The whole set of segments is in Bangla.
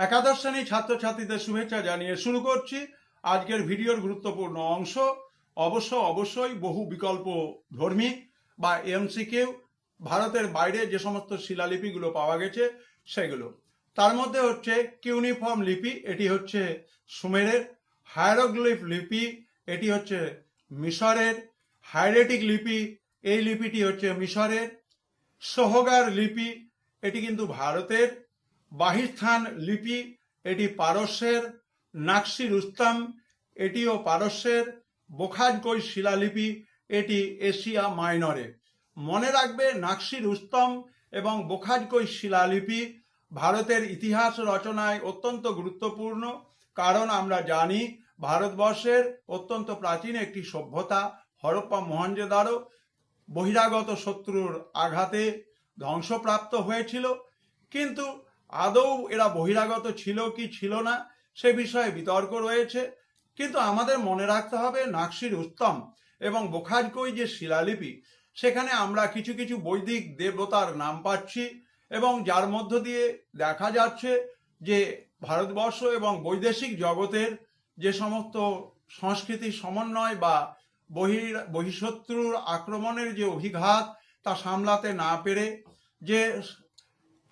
একাদশ শ্রেণী ছাত্রছাত্রীদের শুভেচ্ছা জানিয়ে শুরু করছি আজকের ভিডিওর গুরুত্বপূর্ণ অংশ। অবশ্যই বহু বিকল্প ধর্মী বা এমসিকিউ ভারতের বাইরে যে সমস্ত শিলালিপিগুলো পাওয়া গেছে সেগুলো। তার মধ্যে হচ্ছে কিউনিফর্ম লিপি, এটি হচ্ছে সুমেরের। হায়ারোগ্লিফ লিপি, এটি হচ্ছে মিশরের। হাইরেটিক লিপি, এই লিপিটি হচ্ছে মিশরের। সোহগার লিপি, এটি কিন্তু ভারতের। বাহিস্থান লিপি, এটি পারস্যের। নাকশি রুস্তম, এটিও পারস্যের। বোখাজকই শিলালিপি, এটি এশিয়া মাইনরে। মনে রাখবে নাকশি রুস্তম এবং বোখাজকই শিলালিপি ভারতের ইতিহাস রচনায় অত্যন্ত গুরুত্বপূর্ণ, কারণ আমরা জানি ভারতবর্ষের অত্যন্ত প্রাচীন একটি সভ্যতা হরপ্পা মহেঞ্জোদারো বহিরাগত শত্রুর আঘাতে ধ্বংসপ্রাপ্ত হয়েছিল। কিন্তু আদৌ এরা বহিরাগত ছিল কি ছিল না সে বিষয়ে বিতর্ক রয়েছে। কিন্তু আমাদের মনে রাখতে হবে নাকশি রুস্তম এবং বোখাজকই যে শিলালিপি, সেখানে আমরা কিছু কিছু বৈদিক দেবতার নাম পাচ্ছি এবং যার মধ্য দিয়ে দেখা যাচ্ছে যে ভারতবর্ষ এবং বৈদেশিক জগতের যে সমস্ত সংস্কৃতির সমন্বয় বা বহিঃশত্রুর আক্রমণের যে অভিঘাত তা সামলাতে না পেরে যে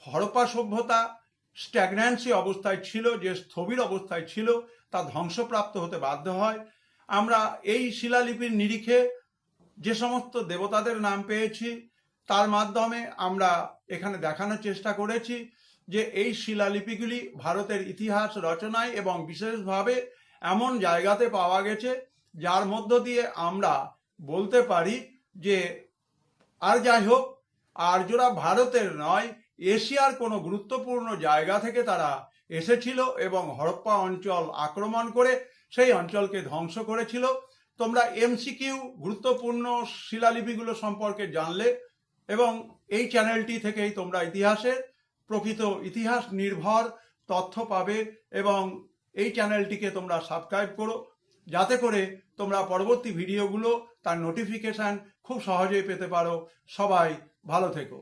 হরপ্পা সভ্যতা স্ট্যাগন্যান্সি অবস্থায় ছিল, যে স্থবির অবস্থায় ছিল, তা ধ্বংসপ্রাপ্ত হতে বাধ্য হয়। আমরা এই শিলালিপির নিরিখে যে সমস্ত দেবতাদের নাম পেয়েছি তার মাধ্যমে আমরা এখানে দেখানোর চেষ্টা করেছি যে এই শিলালিপিগুলি ভারতের ইতিহাস রচনায় এবং বিশেষভাবে এমন জায়গাতে পাওয়া গেছে যার মধ্য দিয়ে আমরা বলতে পারি যে আর যাই হোক, আর্যরা ভারতের নয়, এশিয়ার কোনো গুরুত্বপূর্ণ জায়গা থেকে তারা এসেছিল এবং হরপ্পা অঞ্চল আক্রমণ করে সেই অঞ্চলকে ধ্বংস করেছিল। তোমরা এমসিকিউ গুরুত্বপূর্ণ শিলালিপিগুলো সম্পর্কে জানলে এবং এই চ্যানেলটি থেকেই তোমরা ইতিহাসের প্রকৃত ইতিহাস নির্ভর তথ্য পাবে এবং এই চ্যানেলটিকে তোমরা সাবস্ক্রাইব করো, যাতে করে তোমরা পরবর্তী ভিডিওগুলো তার নোটিফিকেশান খুব সহজেই পেতে পারো। সবাই ভালো থেকো।